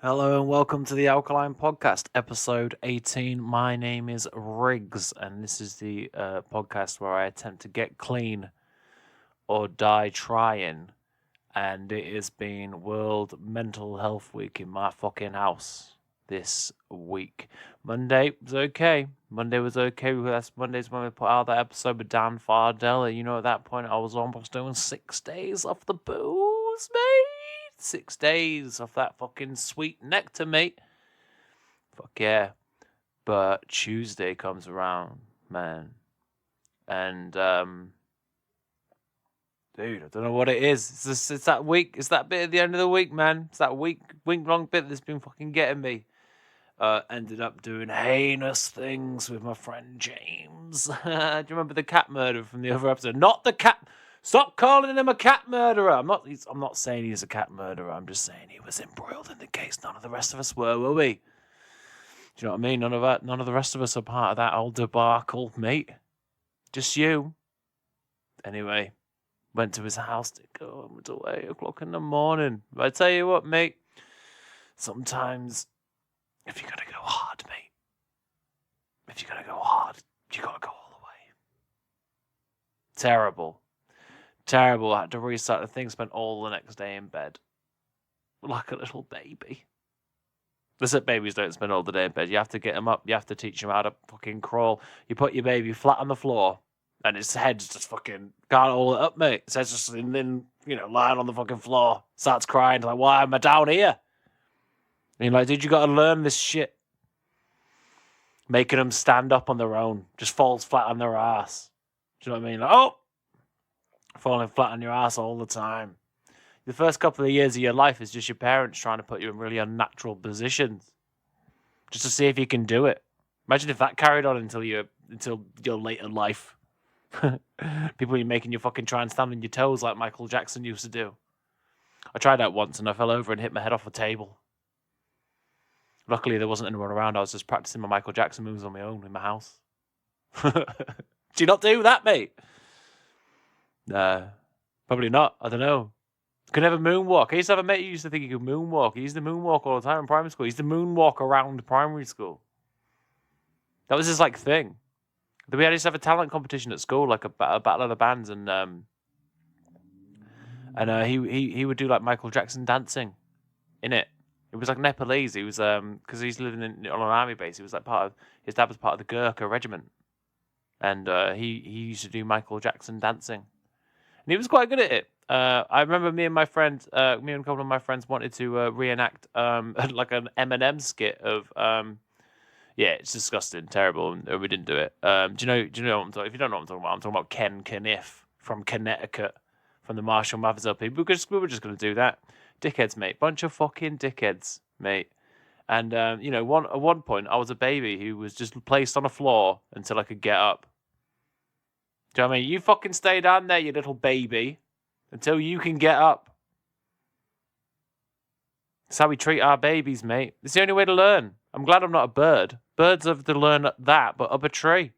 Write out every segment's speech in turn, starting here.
Hello and welcome to the Alkaline podcast, episode 18. My name is Riggs, and this is the podcast where I attempt to get clean or die trying. And it has been World Mental Health Week in my fucking house this week. Monday was okay. Monday's when we put out that episode with Dan Fardella. You know, at that point, I was almost doing 6 days off the booze, mate. 6 days off that fucking sweet nectar, mate. Fuck yeah. But Tuesday comes around, man. And, dude, I don't know what it is. It's that week. It's that bit at the end of the week, man. It's that week-long bit that's been fucking getting me. Ended up doing heinous things with my friend James. Do you remember the cat murder from the other episode? Not the cat... Stop calling him a cat murderer. I'm not saying he's a cat murderer. I'm just saying he was embroiled in the case. None of the rest of us were we? Do you know what I mean? None of the rest of us are part of that old debacle, mate. Just you. Anyway, went to his house to go home until 8 o'clock in the morning. But I tell you what, mate. Sometimes, if you're gonna go hard, mate. If you're gonna go hard, you gotta go all the way. Terrible. I had to restart the thing, spent all the next day in bed. Like a little baby. Listen, babies don't spend all the day in bed. You have to get them up. You have to teach them how to fucking crawl. You put your baby flat on the floor, and its head's just fucking can't hold it up, mate. Its head's just lying on the fucking floor. Starts crying, like, why am I down here? And you're like, dude, you got to learn this shit. Making them stand up on their own. Just falls flat on their ass. Do you know what I mean? Like, oh! Falling flat on your ass all the time. The first couple of years of your life is just your parents trying to put you in really unnatural positions, just to see if you can do it. Imagine if that carried on until your later life. People are making you fucking try and stand on your toes like Michael Jackson used to do. I tried that once and I fell over and hit my head off a table. Luckily, there wasn't anyone around. I was just practicing my Michael Jackson moves on my own in my house. Do you not do that, mate? Probably not. I don't know. Could never moonwalk. I used to have a mate who used to think he could moonwalk. He used to moonwalk all the time in primary school. He used to moonwalk around primary school. That was his thing. We used to have a talent competition at school, like a battle of the bands, and he would do like Michael Jackson dancing in it. It was like Nepalese. He was because he's living on an army base. He was like his dad was part of the Gurkha regiment, and he used to do Michael Jackson dancing. And he was quite good at it. I remember me and a couple of my friends wanted to reenact like an Eminem skit of it's disgusting, terrible, and we didn't do it. Do you know what I'm talking? If you don't know what I'm talking about Ken Kniff from Connecticut, from the Marshall Mathers LP. We were just going to do that. Dickheads, mate. Bunch of fucking dickheads, mate. And at one point I was a baby who was just placed on a floor until I could get up. Do you know what I mean? You fucking stay down there, you little baby, until you can get up. That's how we treat our babies, mate. It's the only way to learn. I'm glad I'm not a bird. Birds have to learn that, but up a tree.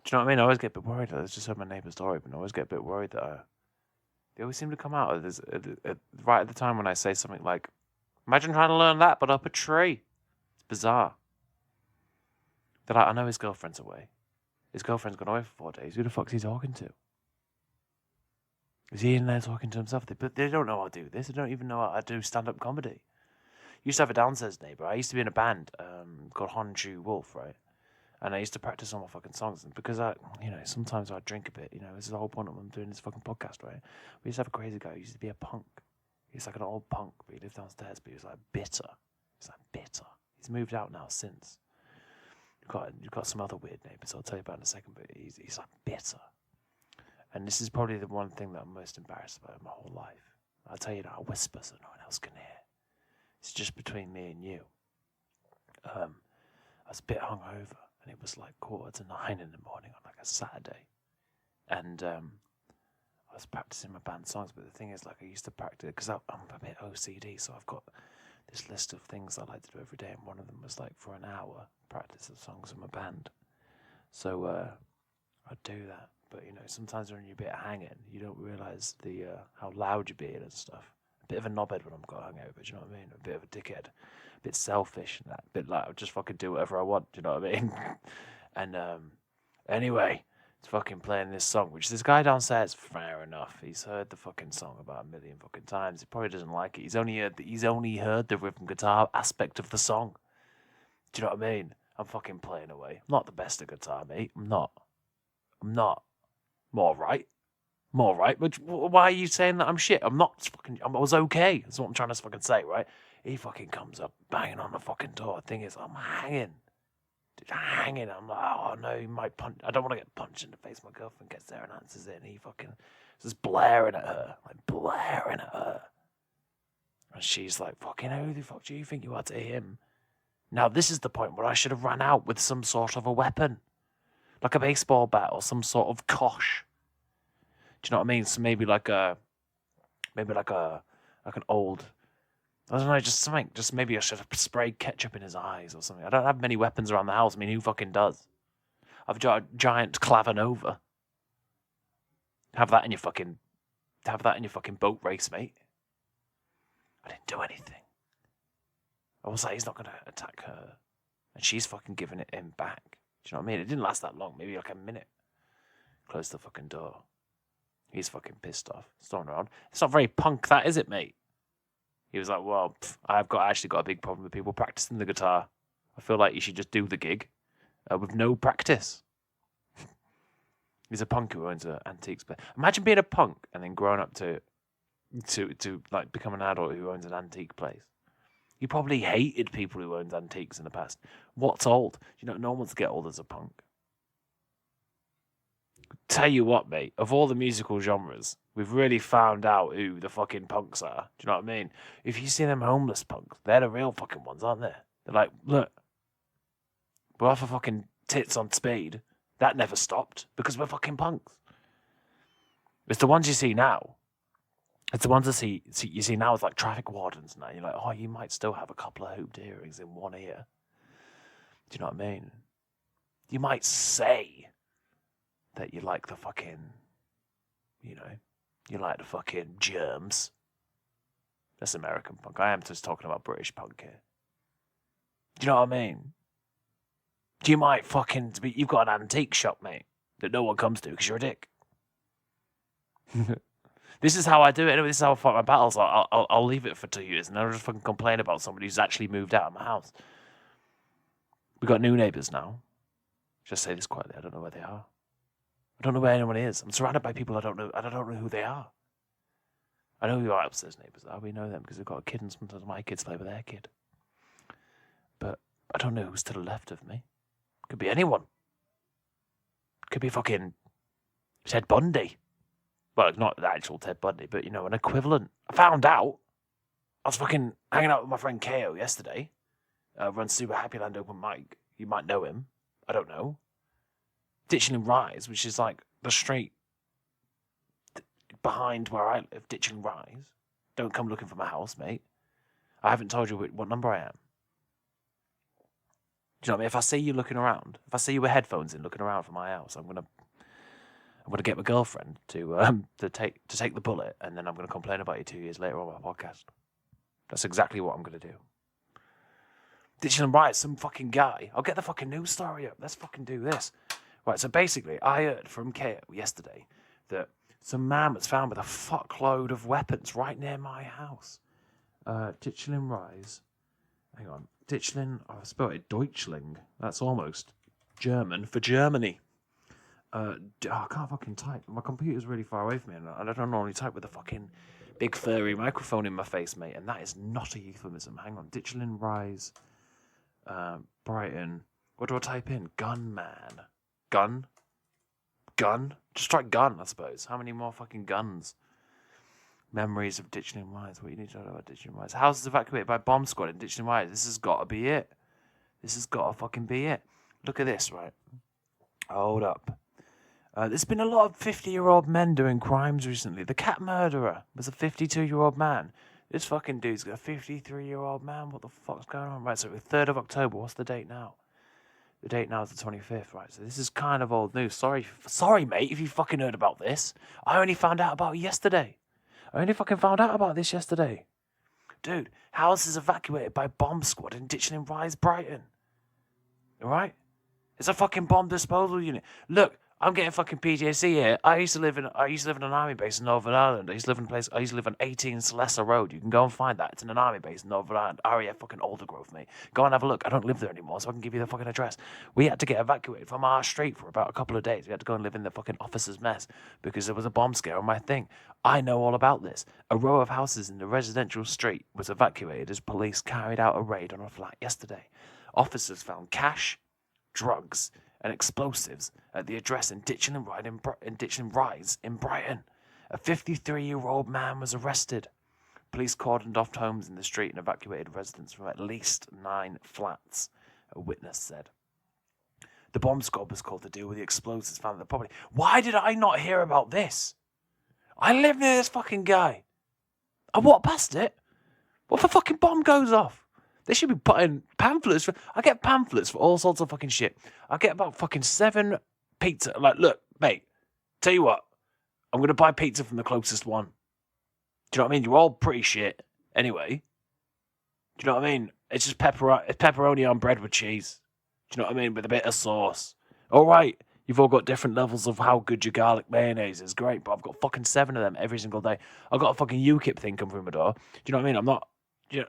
Do you know what I mean? I always get a bit worried. I just heard my neighbour's story, but I always get a bit worried that they always seem to come out right at the time when I say something like, imagine trying to learn that, but up a tree. It's bizarre. They're like, I know his girlfriend's away. His girlfriend's gone away for 4 days. Who the fuck's he talking to? Is he in there talking to himself? But they don't know how to do this. They don't even know how to do stand-up comedy. Used to have a downstairs neighbour. I used to be in a band called Honju Wolf, right? And I used to practice all my fucking songs. And because sometimes I'd drink a bit. This is the whole point of I'm doing this fucking podcast, right? We used to have a crazy guy who used to be a punk. He's like an old punk, but he lived downstairs, but he was like bitter. He's moved out now since. You've got some other weird neighbours I'll tell you about in a second, but he's like bitter. And this is probably the one thing that I'm most embarrassed about in my whole life. I'll tell you now, I whisper so no one else can hear. It's just between me and you. I was a bit hungover, and it was like 8:45 in the morning on like a Saturday. And I was practicing my band songs, but the thing is, like, I used to practice, because I'm a bit OCD, so I've got this list of things I like to do every day, and one of them was like for an hour, practice the songs of my band. So I'd do that. But, sometimes when you're a bit hanging, you don't realise the how loud you're being and stuff. A bit of a knobhead when I'm got hungover, do you know what I mean? A bit of a dickhead. A bit selfish and that. A bit like, I'll just fucking do whatever I want, do you know what I mean? And, anyway, it's fucking playing this song, which this guy downstairs, fair enough. He's heard the fucking song about a million fucking times. He probably doesn't like it. He's only heard the rhythm guitar aspect of the song. Do you know what I mean? I'm fucking playing away. I'm not the best at guitar, mate. I'm not. I'm all right. But why are you saying that I'm shit? I'm not fucking. I was okay. That's what I'm trying to fucking say, right? He fucking comes up banging on the fucking door. The thing is, I'm hanging. I'm like, oh no, he might punch. I don't want to get punched in the face. My girlfriend gets there and answers it, and he fucking just blaring at her. And she's like, fucking, who the fuck do you think you are to him? Now, this is the point where I should have ran out with some sort of a weapon. Like a baseball bat or some sort of kosh. Do you know what I mean? So maybe like an old, I don't know, just something. Just maybe I should have sprayed ketchup in his eyes or something. I don't have many weapons around the house. I mean, who fucking does? I've got a giant Clavanova. Have that in your fucking boat race, mate. I didn't do anything. I was like, he's not going to attack her. And she's fucking giving it him back. Do you know what I mean? It didn't last that long. Maybe like a minute. Close the fucking door. He's fucking pissed off. Storming around. It's not very punk, that, is it, mate? He was like, well, I've actually got a big problem with people practicing the guitar. I feel like you should just do the gig with no practice. He's a punk who owns an antiques place. Imagine being a punk and then growing up to like become an adult who owns an antique place. You probably hated people who owned antiques in the past. What's old? No one wants to get old as a punk. Tell you what, mate, of all the musical genres, we've really found out who the fucking punks are. Do you know what I mean? If you see them homeless punks, they're the real fucking ones, aren't they? They're like, look, we're off for fucking tits on speed. That never stopped because we're fucking punks. It's the ones you see now. It's the ones that you see now as like traffic wardens now. You're like, oh, you might still have a couple of hooped earrings in one ear. Do you know what I mean? You might say that you like the fucking, you like the fucking germs. That's American punk. I am just talking about British punk here. Do you know what I mean? You might fucking, you've got an antique shop, mate, that no one comes to because you're a dick. This is how I do it. Anyway, this is how I fight my battles. I'll leave it for 2 years and I'll just fucking complain about somebody who's actually moved out of my house. We got new neighbours now. Just say this quietly. I don't know where they are. I don't know where anyone is. I'm surrounded by people I don't know. I don't know who they are. I know who our upstairs neighbours are. We know them because they've got a kid and sometimes my kids play with their kid. But I don't know who's to the left of me. Could be anyone. Could be fucking Ted Bundy. Well, not the actual Ted Bundy, but, an equivalent. I found out. I was fucking hanging out with my friend KO yesterday. Runs Super Happy Land open mic. You might know him. I don't know. Ditchling Rise, which is like the street behind where I live. Ditchling Rise. Don't come looking for my house, mate. I haven't told you what number I am. Do you know what I mean? If I see you looking around, if I see you with headphones in looking around for my house, I'm gonna get my girlfriend to take the bullet, and then I'm gonna complain about you 2 years later on my podcast. That's exactly what I'm gonna do. Ditchling Rise, some fucking guy. I'll get the fucking news story up. Let's fucking do this. Right, so basically, I heard from KO yesterday that some man was found with a fuckload of weapons right near my house. Ditchling Rise. Hang on. Ditchling, I spelled it Deutschling. That's almost German for Germany. I can't fucking type. My computer's really far away from me, and I don't normally type with a fucking big furry microphone in my face, mate, and that is not a euphemism. Hang on. Ditchling Rise. Brighton. What do I type in? Gunman. Gun? Just try gun, I suppose. How many more fucking guns? Memories of Ditchling Rise. What you need to know about Ditchling Rise. Houses evacuated by bomb squad in Ditchling Rise. This has got to be it. This has got to fucking be it. Look at this, right? Hold up. There's been a lot of 50-year-old men doing crimes recently. The cat murderer was a 52-year-old man. This fucking dude's got a 53-year-old man. What the fuck's going on? Right, so the 3rd of October. What's the date now? The date now is the 25th, right? So this is kind of old news. Sorry, mate, if you fucking heard about this. I only found out about it yesterday. I only fucking found out about this yesterday. Dude, houses evacuated by bomb squad in Ditchling Rise, Brighton. Alright? It's a fucking bomb disposal unit. Look, I'm getting fucking PTSD here. I used to live in an army base in Northern Ireland. I used to live on 18 Celesta Road. You can go and find that. It's in an army base in Northern Ireland. RAF fucking Aldergrove, mate. Go and have a look. I don't live there anymore, so I can give you the fucking address. We had to get evacuated from our street for about a couple of days. We had to go and live in the fucking officer's mess because there was a bomb scare on my thing. I know all about this. A row of houses in the residential street was evacuated as police carried out a raid on a flat yesterday. Officers found cash, drugs, and explosives at the address in Ditchling Rise in Brighton. A 53-year-old man was arrested. Police cordoned off homes in the street and evacuated residents from at least 9 flats, a witness said. The bomb squad was called to deal with the explosives found at the property. Why did I not hear about this? I live near this fucking guy. I walked past it. What if a fucking bomb goes off? They should be putting pamphlets. I get pamphlets for all sorts of fucking shit. I get about fucking 7 pizza. Like, look, mate, tell you what, I'm going to buy pizza from the closest one. Do you know what I mean? You're all pretty shit anyway. Do you know what I mean? It's just pepperoni on bread with cheese. Do you know what I mean? With a bit of sauce. All right, you've all got different levels of how good your garlic mayonnaise is. Great, but I've got fucking 7 of them every single day. I've got a fucking UKIP thing come through my door. Do you know what I mean? I'm not... You know,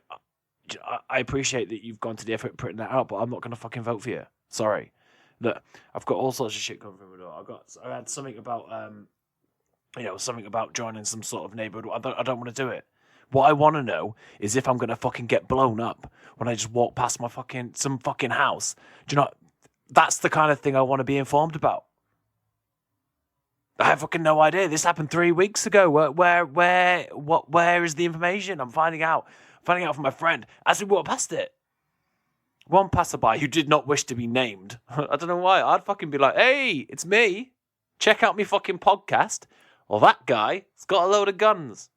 I appreciate that you've gone to the effort of putting that out, but I'm not going to fucking vote for you. Sorry. Look, I've got all sorts of shit coming through my door. I had something about, something about joining some sort of neighbourhood. I don't want to do it. What I want to know is if I'm going to fucking get blown up when I just walk past some fucking house. Do you know, that's the kind of thing I want to be informed about. I have fucking no idea. This happened 3 weeks ago. Where is the information? I'm finding out from my friend as we walked past it. One passerby who did not wish to be named. I don't know why. I'd fucking be like, hey, it's me. Check out me fucking podcast. Or that guy's got a load of guns.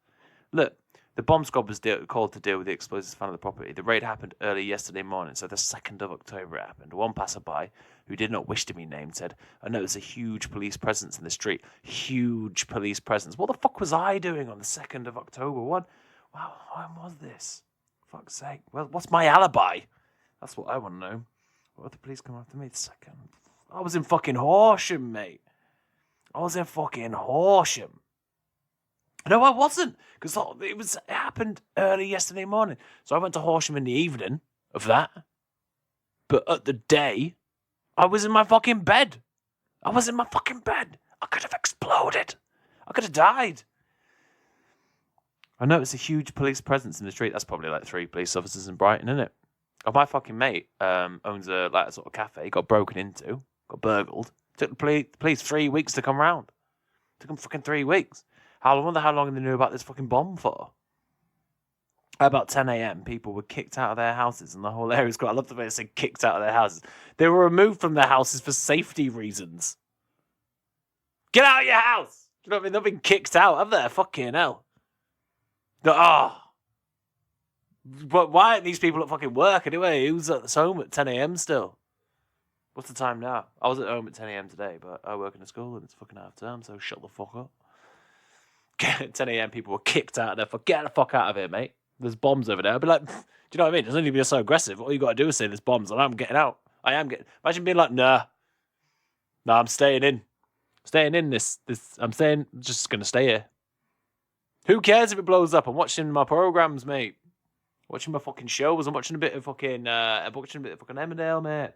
Look, the bomb squad was called to deal with the explosives found at the property. The raid happened early yesterday morning, so the 2nd of October it happened. One passerby who did not wish to be named said, I noticed a huge police presence in the street. Huge police presence. What the fuck was I doing on the 2nd of October? Wow, when was this? Fuck's sake. Well, what's my alibi? That's what I want to know. What if the police come after me the 2nd? I was in fucking Horsham, mate. I was in fucking Horsham. No, I wasn't. Because it happened early yesterday morning. So I went to Horsham in the evening of that. But at the day, I was in my fucking bed. I could have exploded. I could have died. I noticed a huge police presence in the street. That's probably like 3 police officers in Brighton, isn't it? Oh, my fucking mate owns a sort of cafe. Got broken into, got burgled. Took the police 3 weeks to come round. Took them fucking 3 weeks. I wonder how long they knew about this fucking bomb for. At about 10 a.m, people were kicked out of their houses, and the whole area's got. I love the way they say kicked out of their houses. They were removed from their houses for safety reasons. Get out of your house! Do you know what I mean? They've been kicked out, have they? Fucking hell. But why aren't these people at fucking work anyway? Who's at home at 10 a.m. still? What's the time now? I was at home at 10 a.m. today, but I work in a school and it's fucking half term, so shut the fuck up. At 10 a.m. people were kicked out of there. Get the fuck out of here, mate. There's bombs over there. I'd be like, do you know what I mean? It doesn't need to be so aggressive. All you got to do is say there's bombs and I'm getting out. Imagine being like, nah, I'm staying in. I'm just going to stay here. Who cares if it blows up? I'm watching my programs, mate. Watching my fucking shows. I'm watching a bit of fucking Emmerdale, mate.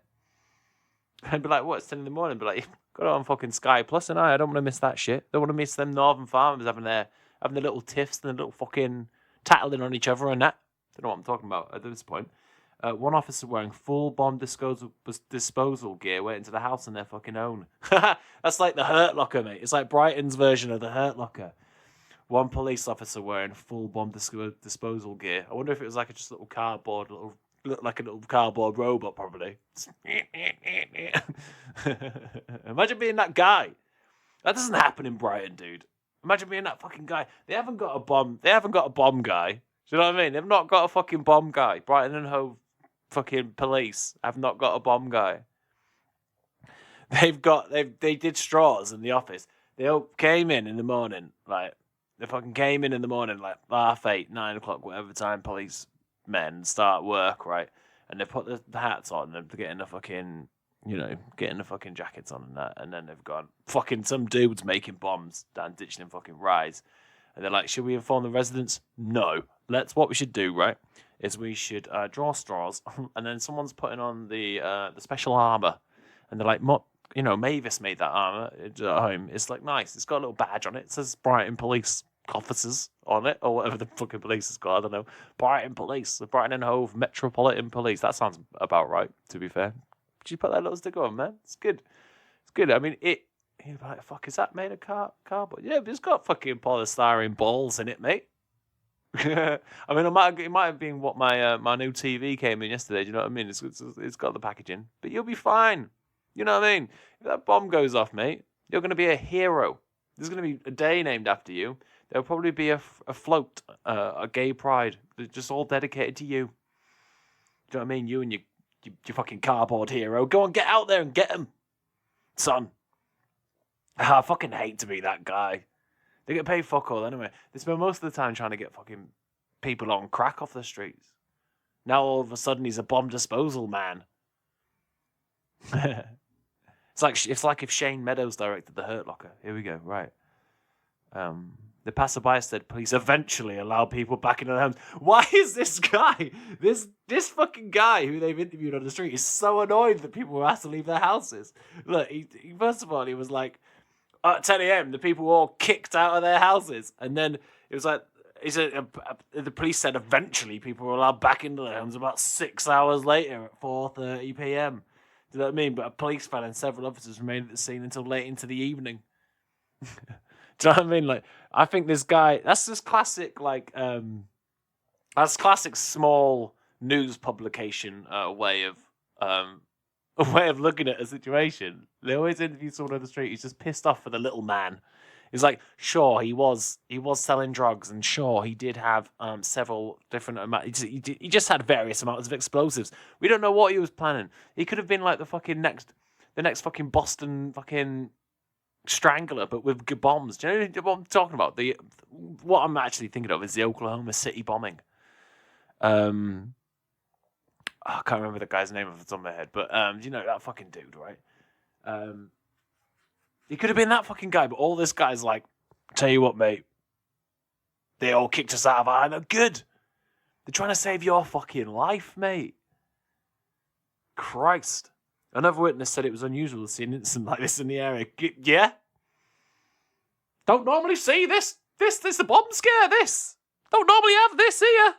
I'd be like, what? It's 10 in the morning. I'd be like, got it on fucking Sky Plus, and I don't want to miss that shit. Don't want to miss them northern farmers having the little tiffs and the little fucking tattling on each other and that. Don't know what I'm talking about at this point. One officer wearing full bomb disposal gear went into the house on their fucking own. That's like the Hurt Locker, mate. It's like Brighton's version of the Hurt Locker. One police officer wearing full bomb disposal gear. I wonder if it was like just a little cardboard, looked like a little cardboard robot, probably. Imagine being that guy. That doesn't happen in Brighton, dude. Imagine being that fucking guy. They haven't got a bomb guy. Do you know what I mean? They've not got a fucking bomb guy. Brighton and Hove fucking police have not got a bomb guy. They did straws in the office. They all came in the morning, like they fucking came in the morning, like 8:30, 9 o'clock, whatever time police men start work, right? And they put the hats on and getting the fucking, getting the fucking jackets on and that, and then they've gone fucking some dudes making bombs down ditching in fucking Rise, and they're like, should we inform the residents? No. What we should do, right, is we should draw straws, and then someone's putting on the special armor, and they're like, Mavis made that armor at home. It's like nice. It's got a little badge on it. It says Brighton Police Officers on it, or whatever the fucking police is called. I don't know. Brighton Police, the Brighton and Hove Metropolitan Police. That sounds about right, to be fair. Did you put that little sticker on, man? It's good. It's good. I mean, you're like, fuck, is that made of cardboard? Yeah, but it's got fucking polystyrene balls in it, mate. I mean, it might have been what my new TV came in yesterday. Do you know what I mean? It's got the packaging, but you'll be fine. You know what I mean? If that bomb goes off, mate, you're going to be a hero. There's going to be a day named after you. There'll probably be a float, a gay pride, just all dedicated to you. Do you know what I mean? You and your fucking cardboard hero. Go on, get out there and get him, son. I fucking hate to be that guy. They get paid fuck all anyway. They spend most of the time trying to get fucking people on crack off the streets. Now all of a sudden he's a bomb disposal man. It's like if Shane Meadows directed The Hurt Locker. Here we go. Right. The passerby said, "Please eventually allow people back into their homes." Why is this guy, this fucking guy who they've interviewed on the street, is so annoyed that people were asked to leave their houses? Look, he first of all, he was like, at 10 a.m., the people were all kicked out of their houses. And then it was like, the police said eventually people were allowed back into their homes about 6 hours later at 4:30 p.m. Do you know what I mean? But a police van and several officers remained at the scene until late into the evening. Do you know what I mean? Like, I think this guy, that's just classic, that's classic small news publication way of looking at a situation. They always interview someone on the street who's just pissed off for the little man. He's like, sure, he was selling drugs, and sure, he did have several different amounts. He just had various amounts of explosives. We don't know what he was planning. He could have been like the next fucking Boston fucking Strangler, but with bombs. Do you know what I'm talking about? What I'm actually thinking of is the Oklahoma City bombing. I can't remember the guy's name off the top of my head, but you know that fucking dude, right? He could have been that fucking guy, but all this guy's like, tell you what, mate, they all kicked us out of our home. Good. They're trying to save your fucking life, mate. Christ. Another witness said it was unusual to see an incident like this in the area. Yeah? Don't normally see this. This a bomb scare, this. Don't normally have this here.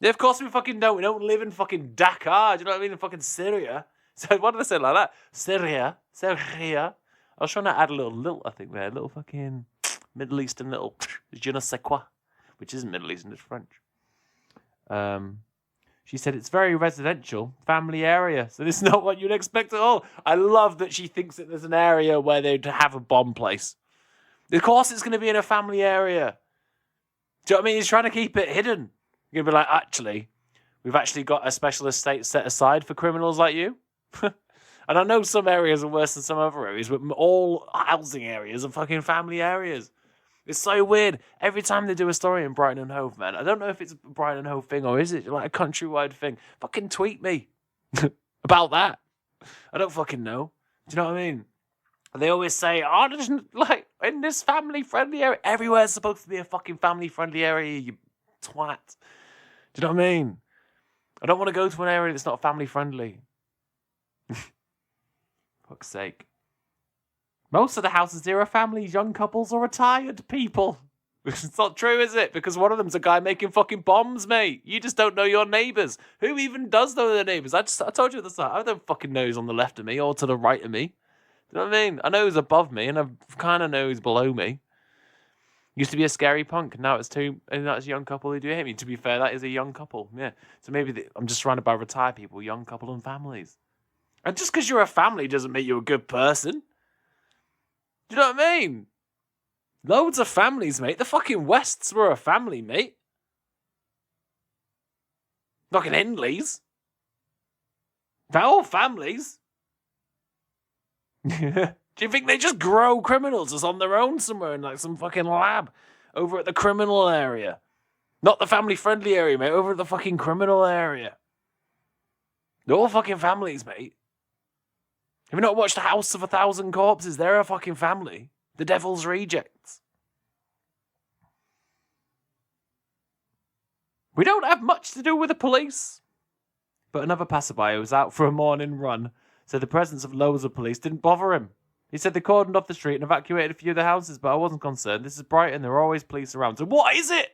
Yeah, of course we fucking don't. We don't live in fucking Dakar. Do you know what I mean? In fucking Syria. So why did I say it like that? Syria. I was trying to add a little lilt, I think, there. A little fucking Middle Eastern little je ne sais quoi. Which isn't Middle Eastern, it's French. She said it's very residential, family area. So this is not what you'd expect at all. I love that she thinks that there's an area where they'd have a bomb place. Of course it's going to be in a family area. Do you know what I mean? He's trying to keep it hidden. You're going to be like, actually, we've actually got a special estate set aside for criminals like you. And I know some areas are worse than some other areas, but all housing areas are fucking family areas. It's so weird. Every time they do a story in Brighton and Hove, man, I don't know if it's a Brighton and Hove thing or is it like a countrywide thing. Fucking tweet me about that. I don't fucking know. Do you know what I mean? And they always say, oh, there's like in this family-friendly area. Everywhere's supposed to be a fucking family-friendly area, you twat. Do you know what I mean? I don't want to go to an area that's not family-friendly. Fuck's sake. Most of the houses here are families, young couples, or retired people. It's not true, is it? Because one of them's a guy making fucking bombs, mate. You just don't know your neighbours. Who even does know their neighbours? I told you at the start, I don't fucking know who's on the left of me or to the right of me. Do you know what I mean? I know who's above me, and I kind of know who's below me. Used to be a scary punk, and now it's a young couple who do hate me. To be fair, that is a young couple, yeah. So maybe I'm just surrounded by retired people, young couple and families. And just because you're a family doesn't make you a good person. Do you know what I mean? Loads of families, mate. The fucking Wests were a family, mate. Fucking Hindleys. They're all families. Do you think they just grow criminals just on their own somewhere in like some fucking lab over at the criminal area? Not the family-friendly area, mate. Over at the fucking criminal area. They're all fucking families, mate. Have you not watched House of 1,000 Corpses? They're a fucking family. The Devil's Rejects. We don't have much to do with the police. But another passerby who was out for a morning run said the presence of loads of police didn't bother him. He said they cordoned off the street and evacuated a few of the houses, but I wasn't concerned. This is Brighton. There are always police around. So what is it?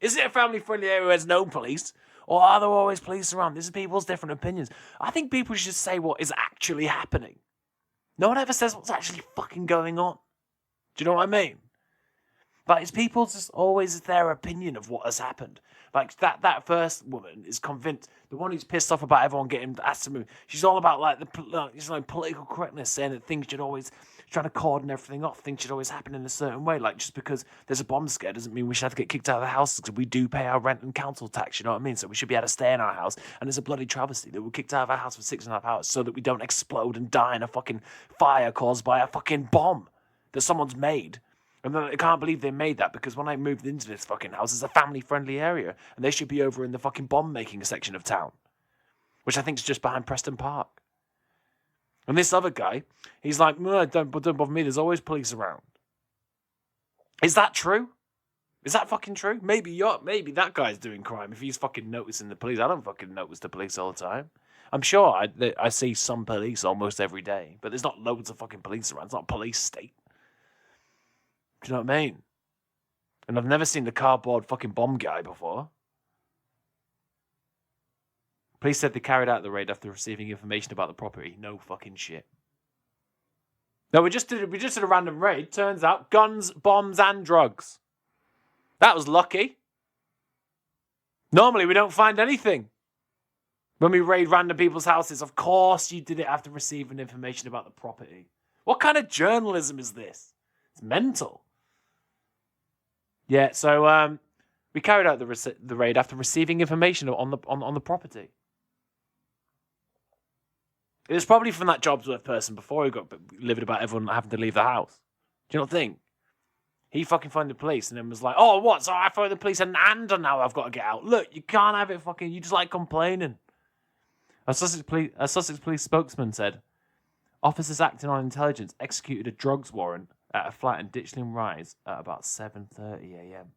Is it a family-friendly area where there's no police? Or are there always police around? This is people's different opinions. I think people should say what is actually happening. No one ever says what's actually fucking going on. Do you know what I mean? But it's people's just always their opinion of what has happened. Like that first woman is convinced, the one who's pissed off about everyone getting asked to move. She's all about like political correctness, saying that things should always, trying to cordon everything off. Things should always happen in a certain way. Like just because there's a bomb scare doesn't mean we should have to get kicked out of the house because we do pay our rent and council tax. You know what I mean? So we should be able to stay in our house. And it's a bloody travesty that we're kicked out of our house for 6.5 hours so that we don't explode and die in a fucking fire caused by a fucking bomb that someone's made. And I can't believe they made that because when I moved into this fucking house, it's a family-friendly area. And they should be over in the fucking bomb-making section of town. Which I think is just behind Preston Park. And this other guy, he's like, no, don't bother me, there's always police around. Is that true? Is that fucking true? Maybe that guy's doing crime if he's fucking noticing the police. I don't fucking notice the police all the time. I'm sure I see some police almost every day. But there's not loads of fucking police around. It's not a police state. Do you know what I mean? And I've never seen the cardboard fucking bomb guy before. Police said they carried out the raid after receiving information about the property. No fucking shit. No, we just did a random raid. Turns out guns, bombs, and drugs. That was lucky. Normally we don't find anything when we raid random people's houses. Of course you did it after receiving information about the property. What kind of journalism is this? It's mental. Yeah, so we carried out the raid after receiving information on the property. It was probably from that Jobsworth person before he got livid about everyone having to leave the house. Do you not think? He fucking phoned the police and then was like, oh, what? So I phoned the police and now I've got to get out. Look, you can't have it fucking... You just like complaining. A Sussex police spokesman said, officers acting on intelligence executed a drugs warrant at a flat in Ditchling Rise at about 7:30 a.m.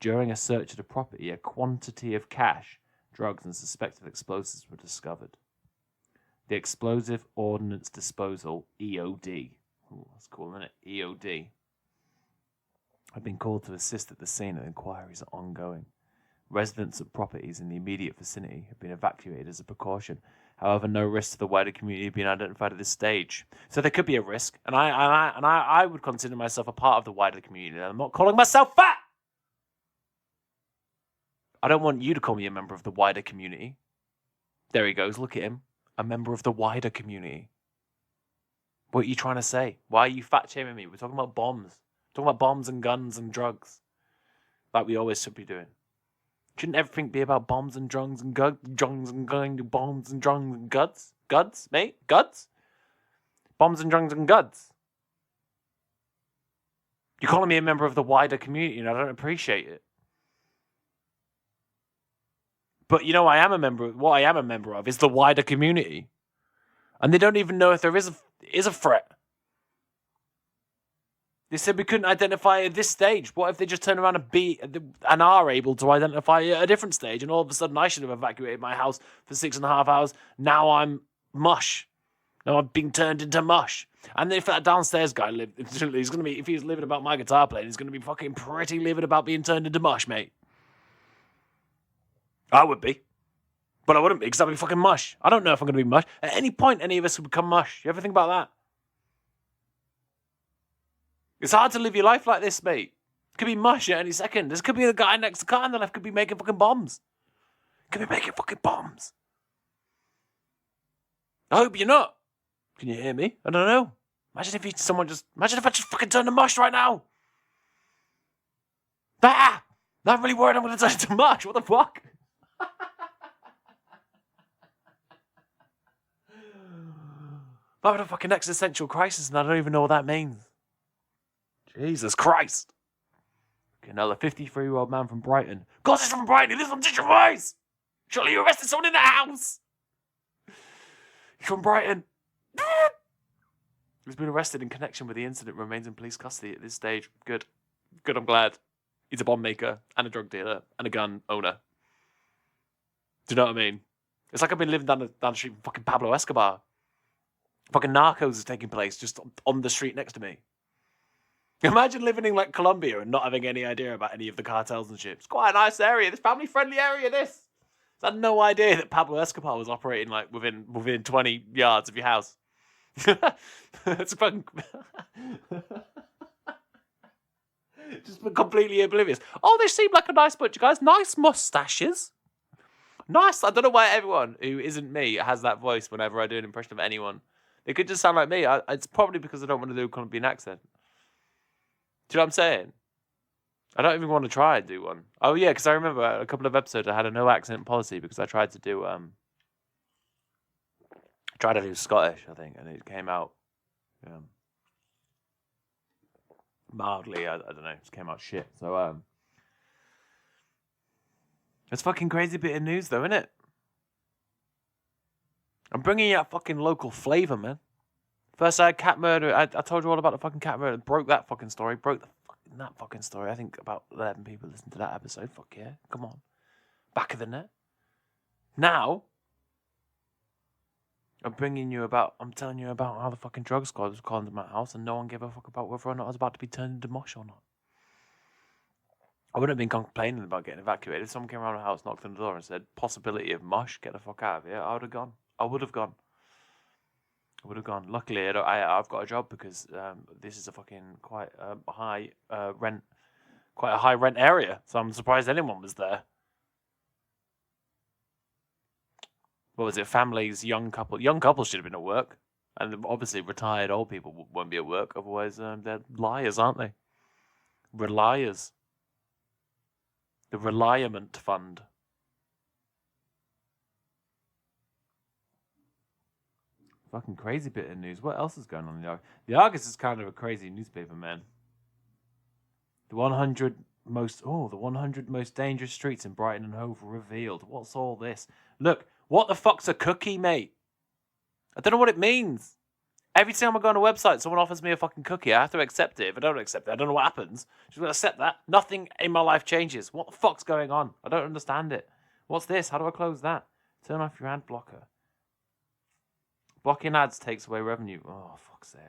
During a search of the property, a quantity of cash, drugs and suspected explosives were discovered. The Explosive Ordnance Disposal, EOD, that's cool, isn't it? EOD, had been called to assist at the scene and inquiries are ongoing. Residents of properties in the immediate vicinity have been evacuated as a precaution. However, no risk to the wider community have been identified at this stage. So there could be a risk, and I would consider myself a part of the wider community. I'm not calling myself fat. I don't want you to call me a member of the wider community. There he goes. Look at him. A member of the wider community. What are you trying to say? Why are you fat shaming me? We're talking about bombs. We're talking about bombs and guns and drugs. Like we always should be doing. Shouldn't everything be about bombs and drums and guns and drums and bombs and drums and guds? Guds, mate? Guds? Bombs and drums and guds. You're calling me a member of the wider community and I don't appreciate it. But you know, what I am a member of is the wider community. And they don't even know if there is a threat. They said we couldn't identify at this stage. What if they just turn around and are able to identify at a different stage? And all of a sudden I should have evacuated my house for 6.5 hours. Now I'm mush. Now I'm being turned into mush. And if that downstairs guy if he's livid about my guitar playing, he's going to be fucking pretty livid about being turned into mush, mate. I would be. But I wouldn't be because I'd be fucking mush. I don't know if I'm going to be mush. At any point, any of us could become mush. You ever think about that? It's hard to live your life like this, mate. It could be mush at any second. There could be a guy next to the car on the left could be making fucking bombs. Could be making fucking bombs. I hope you're not. Can you hear me? I don't know. Imagine if I just fucking turned to mush right now. Ah! Not really worried I'm going to turn to mush. What the fuck? I'm having a fucking existential crisis and I don't even know what that means. Jesus Christ. Another 53-year-old man from Brighton. Of course he's from Brighton, he lives on Digital Voice. Surely you arrested someone in the house. He's from Brighton. He's been arrested in connection with the incident, remains in police custody at this stage. Good, I'm glad. He's a bomb maker and a drug dealer and a gun owner. Do you know what I mean? It's like I've been living down the street from fucking Pablo Escobar. Fucking Narcos is taking place just on the street next to me. Imagine living in like Colombia and not having any idea about any of the cartels and shit. It's quite a nice area. This family-friendly area, this. I had no idea that Pablo Escobar was operating like within 20 yards of your house. It's fucking... Just completely oblivious. Oh, they seem like a nice bunch of guys. Nice mustaches. Nice. I don't know why everyone who isn't me has that voice whenever I do an impression of anyone. They could just sound like me. It's probably because I don't want to do a Colombian accent. Do you know what I'm saying? I don't even want to try and do one. Oh, yeah, because I remember a couple of episodes I had a no accent policy because I tried to do Scottish, I think, and it came out mildly, I don't know, it just came out shit. So, it's fucking crazy bit of news, though, isn't it? I'm bringing you that fucking local flavour, man. First, I had cat murder. I told you all about the fucking cat murder. Broke that fucking story. That fucking story. I think about 11 people listened to that episode. Fuck yeah. Come on. Back of the net. Now, I'm telling you about how the fucking drug squad was called into my house and no one gave a fuck about whether or not I was about to be turned into mush or not. I wouldn't have been complaining about getting evacuated. If someone came around the house, knocked on the door and said, possibility of mush, get the fuck out of here, I would have gone. Luckily, I've got a job because this is a fucking quite a high rent area. So I'm surprised anyone was there. What was it? Families, young couple. Young couples should have been at work, and obviously retired old people won't be at work. Otherwise, they're liars, aren't they? Reliers. The Reliarment Fund. Fucking crazy bit of news. What else is going on in the Argus? The Argus is kind of a crazy newspaper, man. The 100 most dangerous streets in Brighton and Hove revealed. What's all this? Look, what the fuck's a cookie, mate? I don't know what it means. Every time I go on a website, someone offers me a fucking cookie. I have to accept it. If I don't accept it, I don't know what happens. Just gotta accept that. Nothing in my life changes. What the fuck's going on? I don't understand it. What's this? How do I close that? Turn off your ad blocker. Blocking ads takes away revenue. Oh, fuck's sake.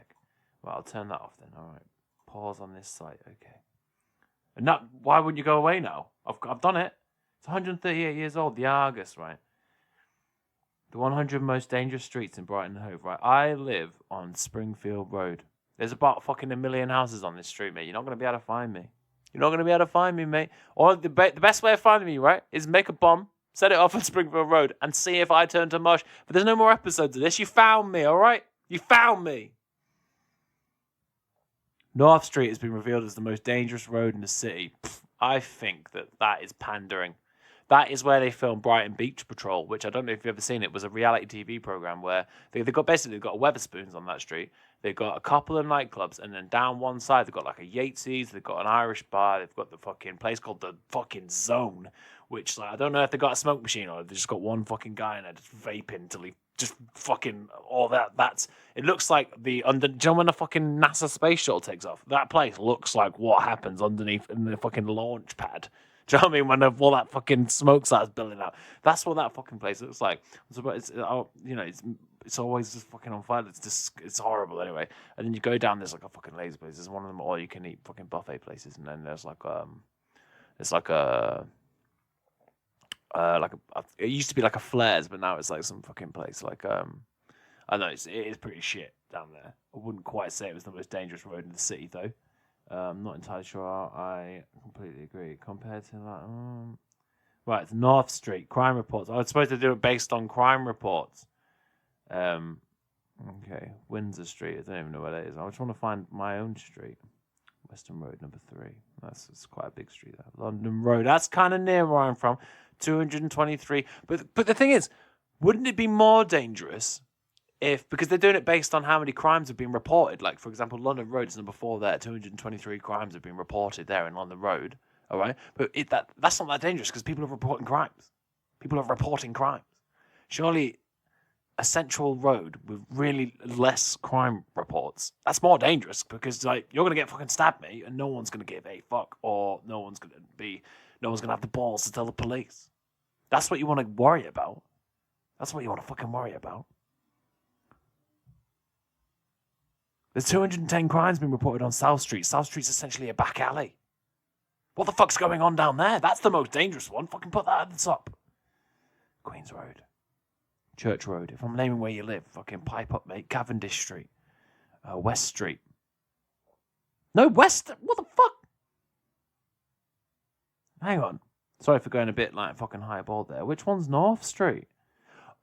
Well, I'll turn that off then. All right. Pause on this site. Okay. And that, why wouldn't you go away now? I've done it. It's 138 years old. The Argus, right? The 100 most dangerous streets in Brighton and Hove, right? I live on Springfield Road. There's about fucking 1 million houses on this street, mate. You're not going to be able to find me. You're not going to be able to find me, mate. Or the best way of finding me, right, is make a bomb, set it off on Springfield Road, and see if I turn to mush. But there's no more episodes of this. You found me, all right? You found me. North Street has been revealed as the most dangerous road in the city. I think that is pandering. That is where they filmed Brighton Beach Patrol, which I don't know if you've ever seen. It was a reality TV program where they've got Wetherspoons on that street. They've got a couple of nightclubs, and then down one side they've got like a Yates's, they've got an Irish bar, they've got the fucking place called the fucking Zone, which like I don't know if they got a smoke machine or they just got one fucking guy in there just vaping till he just fucking all that. It looks like do you know when the fucking NASA space shuttle takes off? That place looks like what happens underneath in the fucking launch pad. Do you know what I mean? When all that fucking smoke starts building up, that's what that fucking place looks like. It's always just fucking on fire. It's horrible anyway. And then you go down, there's like a fucking laser place. There's one of them all you can eat fucking buffet places, and then there's it used to be like a Flares, but now it's like some fucking place like I don't know, it is pretty shit down there. I wouldn't quite say it was the most dangerous road in the city though. I'm not entirely sure. I completely agree. Compared to that, right, it's North Street crime reports. I was supposed to do it based on crime reports. Okay, Windsor Street. I don't even know where that is. I just want to find my own street. Western Road, number 3. It's quite a big street. There. London Road. That's kind of near where I'm from. 223. But the thing is, wouldn't it be more dangerous because they're doing it based on how many crimes have been reported. Like, for example, London Road is number 4 there. 223 crimes have been reported there in London Road. All right, but that's not that dangerous because people are reporting crimes. People are reporting crimes. Surely a central road with really less crime reports, that's more dangerous because like you're gonna get fucking stabbed, mate, and no one's gonna give a fuck, or no one's gonna have the balls to tell the police. That's what you want to worry about. That's what you want to fucking worry about. There's 210 crimes being reported on South Street. South Street's essentially a back alley. What the fuck's going on down there? That's the most dangerous one. Fucking put that at the top. Queen's Road. Church Road. If I'm naming where you live, fucking pipe up, mate. Cavendish Street. West Street. No, West. What the fuck? Hang on. Sorry for going a bit like fucking highball there. Which one's North Street?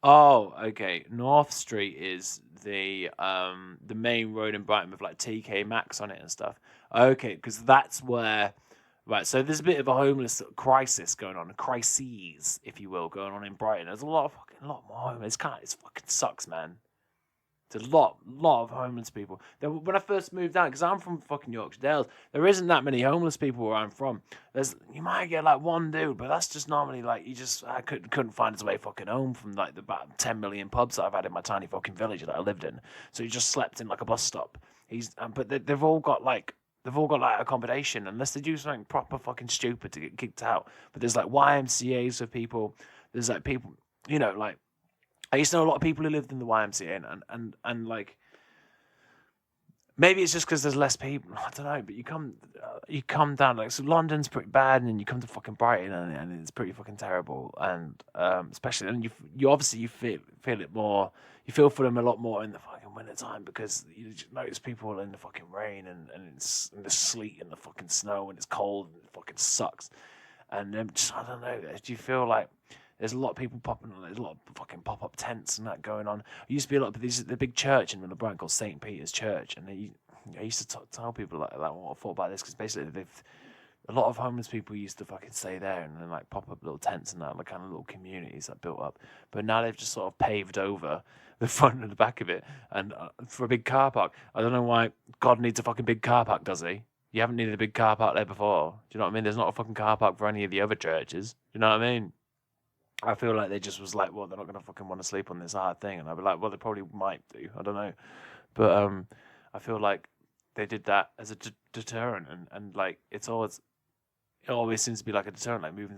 Oh, okay. North Street is the main road in Brighton with like TK Maxx on it and stuff. Okay, because that's where. Right, so there's a bit of a homeless crisis going on, crises, if you will, going on in Brighton. There's a lot more homeless. It fucking sucks, man. There's a lot of homeless people. When I first moved out, because I'm from fucking Yorkshire Dales, there isn't that many homeless people where I'm from. You might get like one dude, but that's just normally like I couldn't find his way fucking home from like the about 10 million pubs that I've had in my tiny fucking village that I lived in. So he just slept in like a bus stop. But they've all got like accommodation unless they do something proper fucking stupid to get kicked out. But there's like YMCAs for people. There's like people, like I used to know a lot of people who lived in the YMCA and like maybe it's just because there's less people. I don't know, but you come down like so London's pretty bad, and then you come to fucking Brighton and it's pretty fucking terrible. And especially and you obviously you feel it more. You feel for them a lot more in the fucking winter time because you just notice people in the fucking rain and it's in the sleet and the fucking snow and it's cold and it fucking sucks. And I don't know. Do you feel like there's a lot of people popping on? There's a lot of fucking pop-up tents and that going on. There used to be a lot of the big church in Brighton called St. Peter's Church, and I used to tell people like what I thought about this because basically a lot of homeless people used to fucking stay there and then like pop up little tents and that, like kind of little communities that built up. But now they've just sort of paved over the front and the back of it and for a big car park. I don't know why God needs a fucking big car park, does he? You haven't needed a big car park there before. Do you know what I mean? There's not a fucking car park for any of the other churches. Do you know what I mean? I feel like they just was like, well, they're not going to fucking want to sleep on this hard thing. And I'd be like, well, they probably might do. I don't know. But I feel like they did that as a deterrent. And like, it always seems to be like a deterrent, like moving.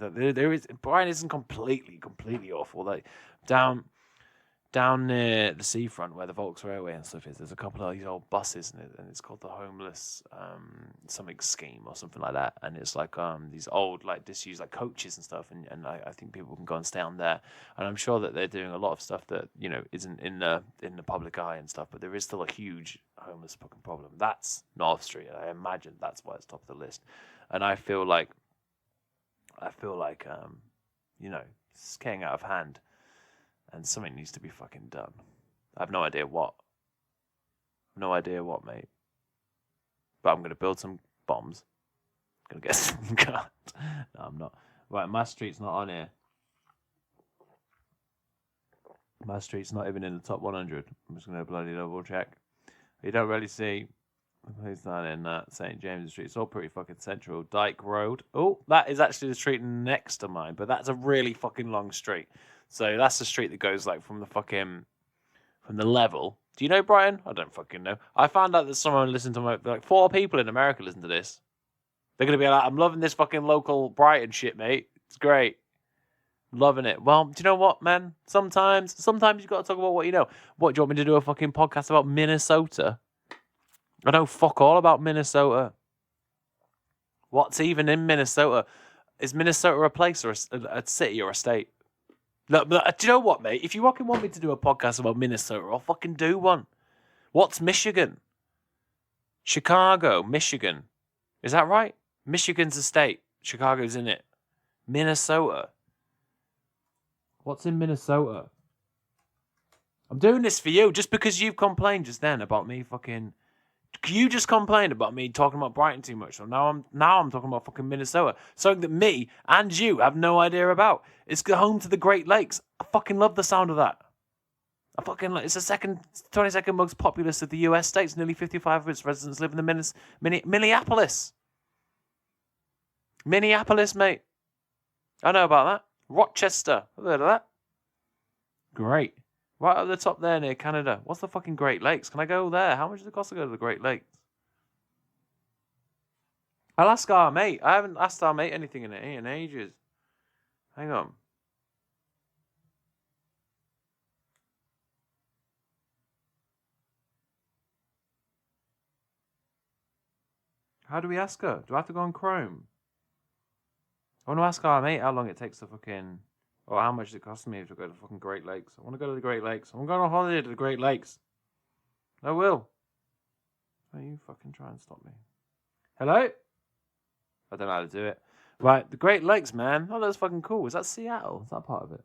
Brighton isn't completely awful. Like, down near the seafront where the Volks Railway and stuff is, there's a couple of these old buses, and it's called the Homeless something scheme or something like that. And it's like these old like disused like coaches and stuff, and I think people can go and stay on there. And I'm sure that they're doing a lot of stuff that isn't in the public eye and stuff, but there is still a huge homeless fucking problem. That's North Street, and I imagine that's why it's top of the list. And I feel like it's getting out of hand. And something needs to be fucking done. I have no idea what. Mate. But I'm going to build some bombs. I'm going to get some guns. No, I'm not. Right, my street's not on here. My street's not even in the top 100. I'm just going to bloody double check. You don't really see. Who's not in that? St. James's Street. It's all pretty fucking central. Dyke Road. Oh, that is actually the street next to mine. But that's a really fucking long street. So that's the street that goes like from the level. Do you know Brighton? I don't fucking know. I found out that someone listened to like 4 people in America listen to this. They're gonna be like, I'm loving this fucking local Brighton shit, mate. It's great. Loving it. Well, do you know what, man? Sometimes you gotta talk about what you know. What, do you want me to do a fucking podcast about Minnesota? I know fuck all about Minnesota. What's even in Minnesota? Is Minnesota a place or a city or a state? Look, do you know what, mate? If you fucking want me to do a podcast about Minnesota, I'll fucking do one. What's Michigan? Chicago, Michigan. Is that right? Michigan's a state. Chicago's in it. Minnesota. What's in Minnesota? I'm doing this for you just because you've complained just then about me fucking... You just complained about me talking about Brighton too much. So now I'm talking about fucking Minnesota. Something that me and you have no idea about. It's the home to the Great Lakes. I fucking love the sound of that. It's the 22nd most populous of the U.S. states. Nearly 55 of its residents live in the Minneapolis. Minneapolis, mate. I know about that. Rochester. I've heard of that. Great. Right up the top there near Canada. What's the fucking Great Lakes? Can I go there? How much does it cost to go to the Great Lakes? I'll ask our mate. I haven't asked our mate anything in ages. Hang on. How do we ask her? Do I have to go on Chrome? I want to ask our mate how long it takes to fucking... Or how much it costs me to go to the fucking Great Lakes. I want to go to the Great Lakes. I want to go on holiday to the Great Lakes. I will. Oh, you fucking try and stop me. Hello? I don't know how to do it. Right, the Great Lakes, man. Oh, that's fucking cool. Is that Seattle? Is that part of it?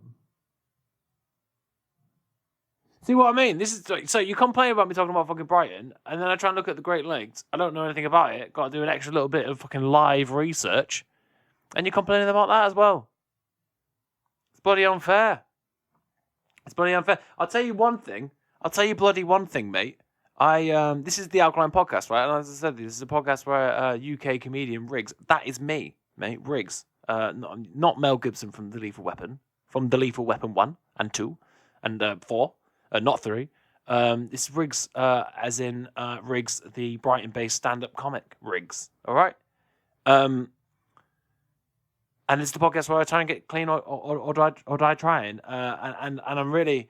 See what I mean? This is so you complain about me talking about fucking Brighton, and then I try and look at the Great Lakes. I don't know anything about it. Got to do an extra little bit of fucking live research, and you're complaining about that as well. It's bloody unfair. It's bloody unfair. I'll tell you one thing. I'll tell you bloody one thing, mate. This is the Alkaline podcast, right? And as I said, this is a podcast where UK comedian Riggs. That is me, mate. Riggs. Not Mel Gibson from The Lethal Weapon. From The Lethal Weapon 1 and 2 and 4. Not 3. It's Riggs, as in Riggs, the Brighton-based stand-up comic Riggs. All right. And it's the podcast where I try and get clean, or do I try and I'm really,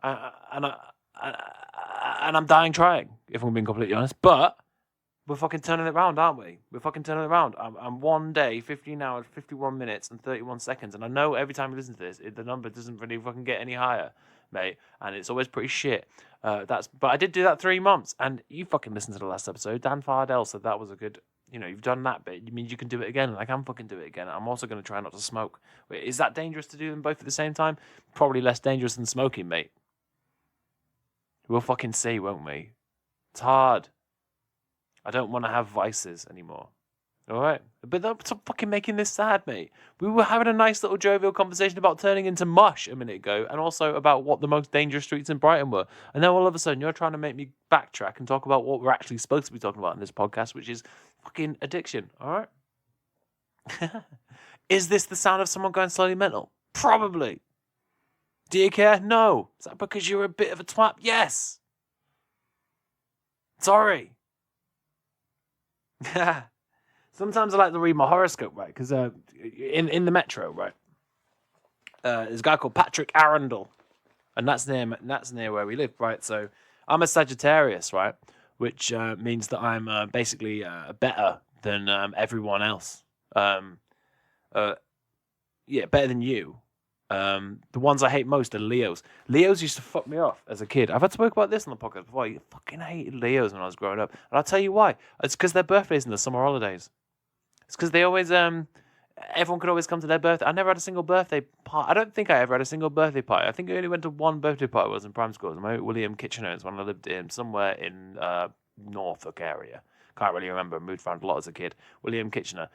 and I'm dying trying, if I'm being completely honest. But we're fucking turning it around, aren't we? We're fucking turning it around. I'm 1 day, 15 hours, 51 minutes, and 31 seconds, and I know every time you listen to this, the number doesn't really fucking get any higher, mate, and it's always pretty shit. But I did do that 3 months, and you fucking listened to the last episode. Dan Fardell said that was a good. You've done that bit. It means you can do it again, and I can fucking do it again. I'm also going to try not to smoke. Wait, is that dangerous to do them both at the same time? Probably less dangerous than smoking, mate. We'll fucking see, won't we? It's hard. I don't want to have vices anymore. All right? But stop fucking making this sad, mate. We were having a nice little jovial conversation about turning into mush a minute ago, and also about what the most dangerous streets in Brighton were. And then all of a sudden, you're trying to make me backtrack and talk about what we're actually supposed to be talking about in this podcast, which is fucking addiction. All right? Is this the sound of someone going slowly mental? Probably. Do you care? No. Is that because you're a bit of a twat? Yes. Sorry. Sometimes I like to read my horoscope, right? Because in the metro, right, there's a guy called Patrick Arundel, and that's near where we live, right? So I'm a Sagittarius, right, which means that I'm basically better than everyone else. Better than you. The ones I hate most are Leos. Leos used to fuck me off as a kid. I've had spoke about this on the podcast before. I fucking hated Leos when I was growing up. And I'll tell you why. It's because their birthdays in the summer holidays. It's because they always, everyone could always come to their birthday. I never had a single birthday party. I don't think I ever had a single birthday party. I think I only went to one birthday party when I was in primary school. It was my William Kitchener. It's when I lived in somewhere in Norfolk area. Can't really remember. I moved around a lot as a kid. William Kitchener.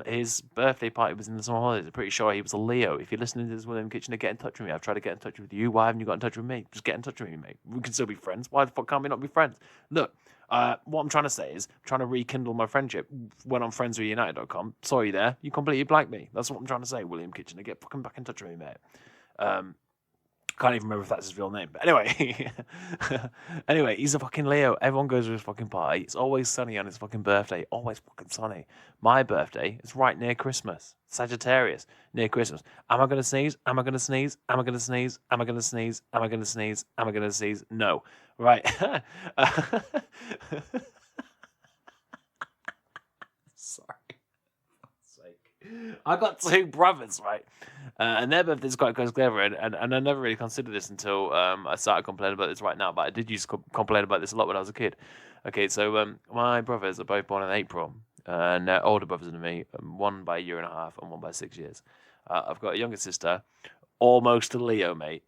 His birthday party was in the summer holidays. I'm pretty sure he was a Leo. If you're listening to this, William Kitchener, get in touch with me. I've tried to get in touch with you. Why haven't you got in touch with me? Just get in touch with me, mate. We can still be friends. Why the fuck can't we not be friends? Look, what I'm trying to say is I'm trying to rekindle my friendship when I'm friends with United.com. Sorry there. You completely blanked me. That's what I'm trying to say, William Kitchener. Get fucking back in touch with me, mate. Can't even remember if that's his real name. But anyway, he's a fucking Leo. Everyone goes to his fucking party. It's always sunny on his fucking birthday. Always fucking sunny. My birthday is right near Christmas. Sagittarius, near Christmas. Am I going to sneeze? Am I going to sneeze? Am I going to sneeze? Am I going to sneeze? Am I going to sneeze? Am I going to sneeze? No. Right. Sorry. I got 2 brothers, right? And their birthday's quite close together, and I never really considered this until I started complaining about this right now, but I did used to complain about this a lot when I was a kid. Okay, so my brothers are both born in April, and they're older brothers than me, one by 1.5 years and one by 6 years. I've got a younger sister, almost a Leo, mate.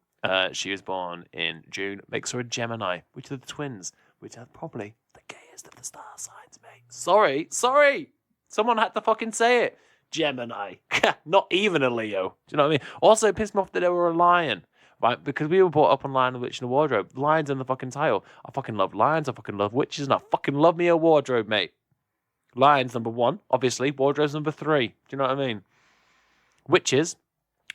She was born in June, makes her a Gemini, which are the twins, which are probably the gayest of the star signs, mate. Sorry! Someone had to fucking say it. Gemini. Not even a Leo. Do you know what I mean? Also, it pissed me off that they were a lion. right? Because we were brought up on Lion, the Witch, and the Wardrobe. Lions in the fucking title. I fucking love lions. I fucking love witches, and I fucking love me a wardrobe, mate. Lions number 1, obviously. Wardrobe's number 3. Do you know what I mean? Witches,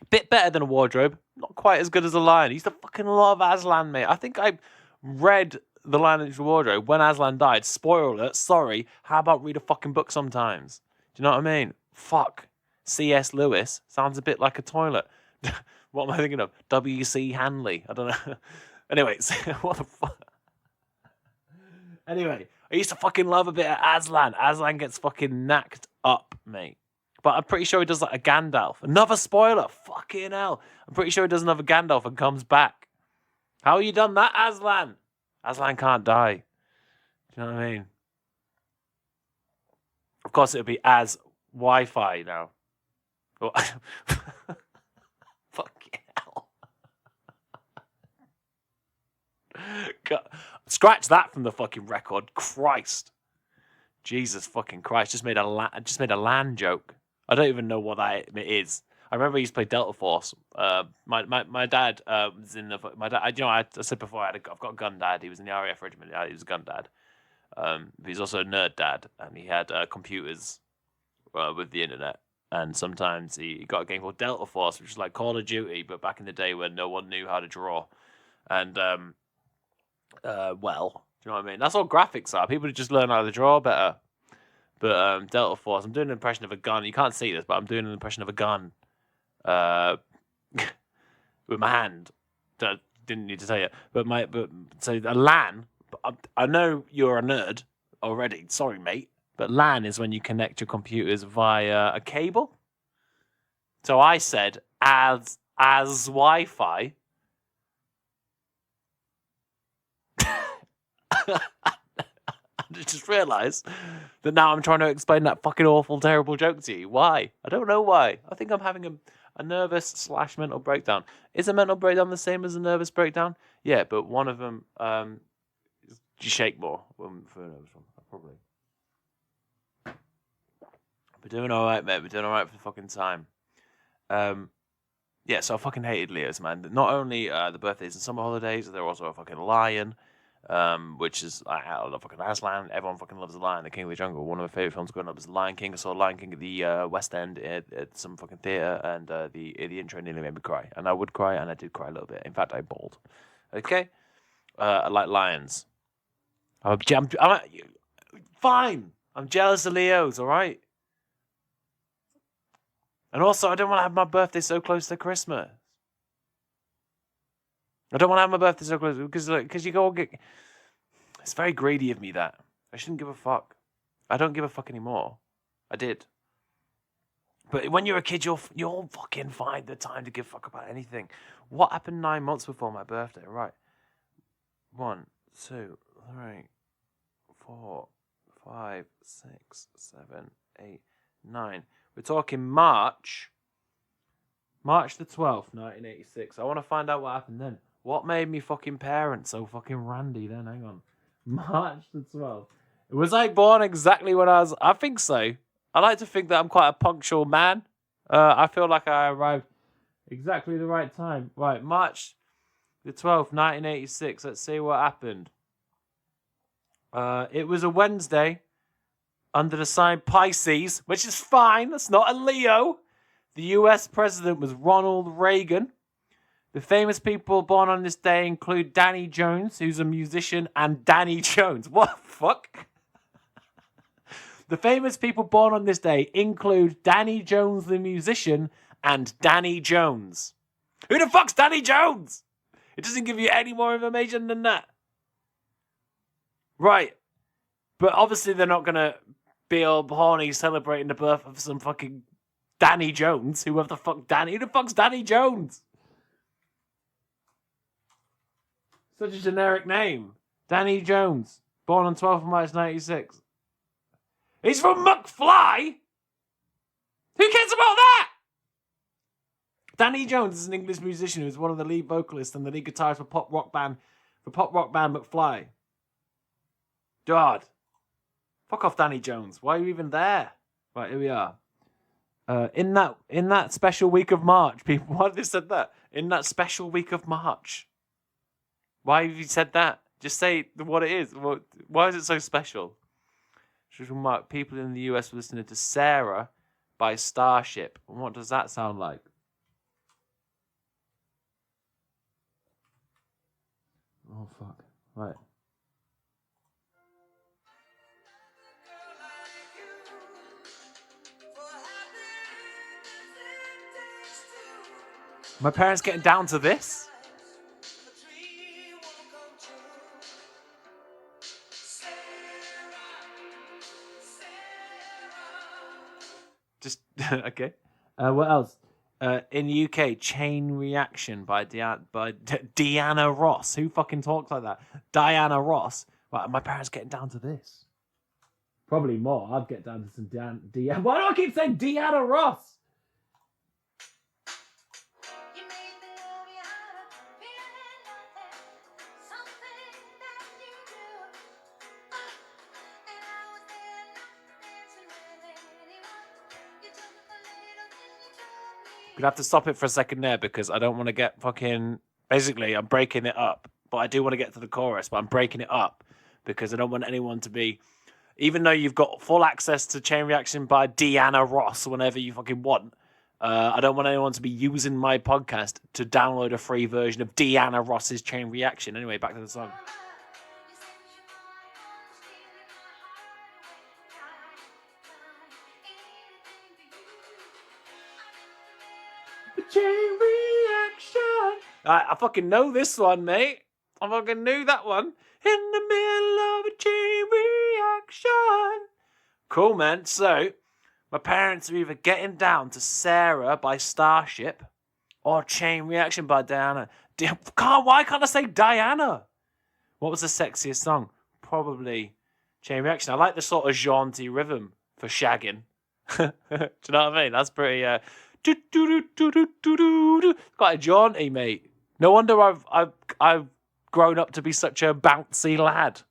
a bit better than a wardrobe. Not quite as good as a lion. I used to fucking love Aslan, mate. I think I read The Lion, the Witch, and the Wardrobe when Aslan died. Spoiler alert, sorry. How about read a fucking book sometimes? Do you know what I mean? Fuck. C.S. Lewis sounds a bit like a toilet. What am I thinking of? W.C. Hanley. I don't know. Anyway, what the fuck? Anyway, I used to fucking love a bit of Aslan. Aslan gets fucking knacked up, mate. But I'm pretty sure he does like a Gandalf. Another spoiler. Fucking hell. I'm pretty sure he does another Gandalf and comes back. How you done that, Aslan? Aslan can't die. Do you know what I mean? Of course, it would be as Wi-Fi now. Fucking hell. God. Scratch that from the fucking record. Christ. Jesus fucking Christ. Just made a land joke. I don't even know what that is. I remember I used to play Delta Force. My dad was in my dad. You know, I said before I've got a gun dad. He was in the RAF regiment. He was a gun dad. But he's also a nerd dad, and he had computers with the internet. And sometimes he got a game called Delta Force, which is like Call of Duty, but back in the day when no one knew how to draw. And well, do you know what I mean? That's all graphics are. People just learn how to draw better. But Delta Force, I'm doing an impression of a gun. You can't see this, but I'm doing an impression of a gun with my hand. Didn't need to tell you. So a LAN. I know you're a nerd already. Sorry, mate. But LAN is when you connect your computers via a cable. So I said as Wi-Fi. I just realised that now I'm trying to explain that fucking awful, terrible joke to you. Why? I don't know why. I think I'm having a nervous / mental breakdown. Is a mental breakdown the same as a nervous breakdown? Yeah, but one of them, you shake more for a nervous one, probably. We're doing all right, mate. We're doing all right for the fucking time. Yeah, so I fucking hated Leos, man. Not only the birthdays and summer holidays, they're also a fucking lion. Which is I love fucking Aslan. Everyone fucking loves The Lion, the King of the Jungle. One of my favorite films growing up was The Lion King. I saw Lion King at the West End at some fucking theater, and the intro nearly made me cry. And I would cry, and I did cry a little bit. In fact, I bawled. Okay, I like lions. I'm fine. I'm jealous of Leos. All right. And also, I don't want to have my birthday so close to Christmas. I don't want to have my birthday so close because you go and get. It's very greedy of me that I shouldn't give a fuck. I don't give a fuck anymore. I did, but when you're a kid, you'll fucking find the time to give a fuck about anything. What happened 9 months before my birthday? Right, 1, 2, 3, 4, 5, 6, 7, 8, 9. We're talking March the 12th, 1986. I want to find out what happened then. What made me fucking parent so fucking randy then? Hang on. March the 12th. Was I born exactly when I think so. I like to think that I'm quite a punctual man. I feel like I arrived exactly the right time. Right, March the 12th, 1986. Let's see what happened. It was a Wednesday under the sign Pisces, which is fine. That's not a Leo. The US president was Ronald Reagan. The famous people born on this day include Danny Jones, who's a musician, and Danny Jones. What the fuck? The famous people born on this day include Danny Jones, the musician, and Danny Jones. Who the fuck's Danny Jones? It doesn't give you any more information than that. Right. But obviously they're not going to be all horny celebrating the birth of some fucking Danny Jones. Who the fuck's Danny Jones? Such a generic name. Danny Jones. Born on 12th of March 1996. He's from McFly? Who cares about that? Danny Jones is an English musician who is one of the lead vocalists and the lead guitarist for pop rock band McFly. God. Fuck off, Danny Jones. Why are you even there? Right, here we are. In that special week of March, people. Why have they said that? In that special week of March. Why have you said that? Just say what it is. Why is it so special? Special mark. People in the US were listening to Sarah by Starship. What does that sound like? Oh fuck! Right. My parents getting down to this? Just okay. What else? In UK, Chain Reaction by Deanna Ross. Who fucking talks like that? Diana Ross. Right, my parents getting down to this. Probably more. I'd get down to some Deanna. Why do I keep saying Deanna Ross? Gonna have to stop it for a second there because I don't want to get fucking. Basically, I'm breaking it up, but I do want to get to the chorus, but I'm breaking it up because I don't want anyone to be. Even though you've got full access to Chain Reaction by Deanna Ross whenever you fucking want, I don't want anyone to be using my podcast to download a free version of Deanna Ross's Chain Reaction. Anyway, back to the song. Chain Reaction. I fucking know this one, mate. I fucking knew that one. In the middle of a chain reaction. Cool, man. So, my parents are either getting down to Sarah by Starship or Chain Reaction by Diana. Why can't I say Diana? What was the sexiest song? Probably Chain Reaction. I like the sort of jaunty rhythm for shagging. Do you know what I mean? That's pretty... quite a jaunty, mate. No wonder I've grown up to be such a bouncy lad.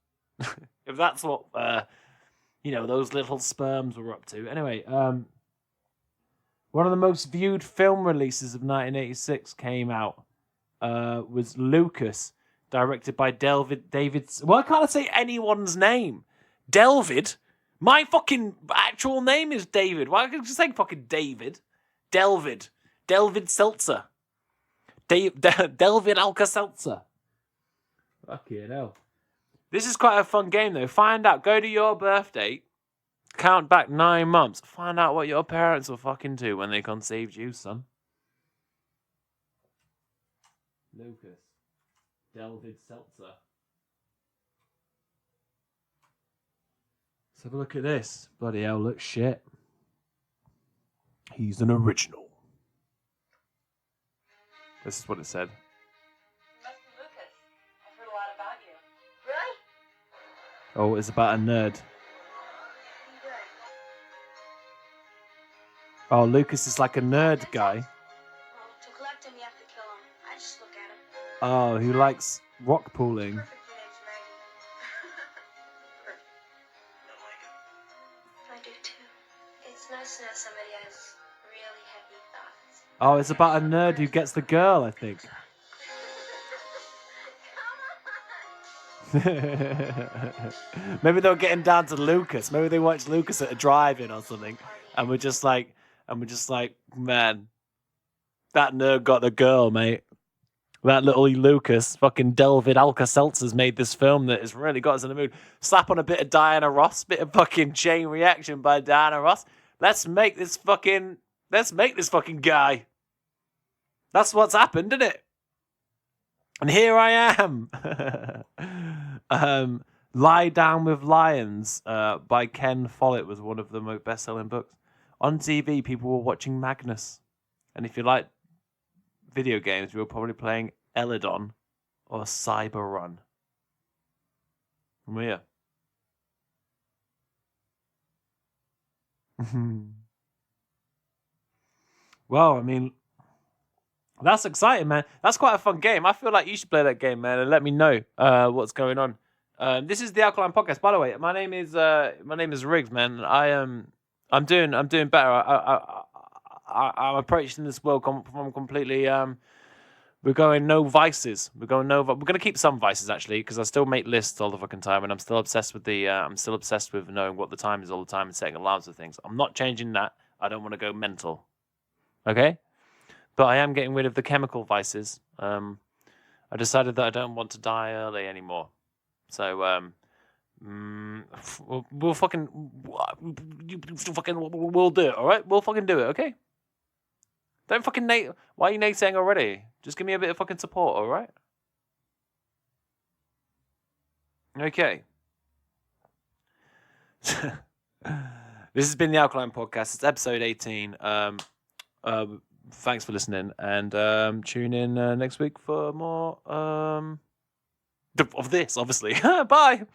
If that's what those little sperms were up to. Anyway, one of the most viewed film releases of 1986 came out. Was Lucas, directed by David. Why can't I say anyone's name? Delvid. My fucking actual name is David. Why can't you say fucking David? Delvid Seltzer. Delvid Alka-Seltzer. Fucking hell. This is quite a fun game, though. Find out. Go to your birthday. Count back 9 months. Find out what your parents were fucking to when they conceived you, son. Lucas. Delvid Seltzer. Let's have a look at this. Bloody hell, looks shit. He's an original. This is what it said. Mr. Lucas, I've heard a lot about you. Really? Oh, it's about a nerd. Oh, Lucas is like a nerd guy. Well, to collect him, you have to kill him. I just look at him. Oh, who likes rock pooling. Perfect, your name's Maggie. Perfect. I do too. It's nice to know somebody has really heavy thoughts. Oh, it's about a nerd who gets the girl, I think. Maybe they were getting down to Lucas. Maybe they watched Lucas at a drive-in or something, and we're just like, man, that nerd got the girl, mate. That little Lucas, fucking Delvid Alka-Seltzer's made this film that has really got us in the mood. Slap on a bit of Diana Ross, bit of fucking Chain Reaction by Diana Ross. Let's make this fucking guy. That's what's happened, isn't it? And here I am. Lie Down with Lions by Ken Follett was one of the most best-selling books. On TV, people were watching Magnus. And if you like video games, we were probably playing Eladon or Cyber Run. Yeah. Well, I mean, that's exciting, man. That's quite a fun game. I feel like you should play that game, man, and let me know what's going on. This is the Alkaline Podcast, by the way. My name is Riggs, man. I'm doing better. I'm approaching this world from completely. We're going no vices. We're going no. We're going to keep some vices actually, because I still make lists all the fucking time, and I'm still obsessed with the. I'm still obsessed with knowing what the time is all the time and setting alarms for things. I'm not changing that. I don't want to go mental. Okay, but I am getting rid of the chemical vices. I decided that I don't want to die early anymore. So we'll fucking we'll do it. All right, we'll fucking do it. Okay. Don't fucking Why are you naysaying already? Just give me a bit of fucking support, all right? Okay. This has been the Alkaline Podcast. It's episode 18. Thanks for listening, and tune in next week for more of this, obviously. Bye.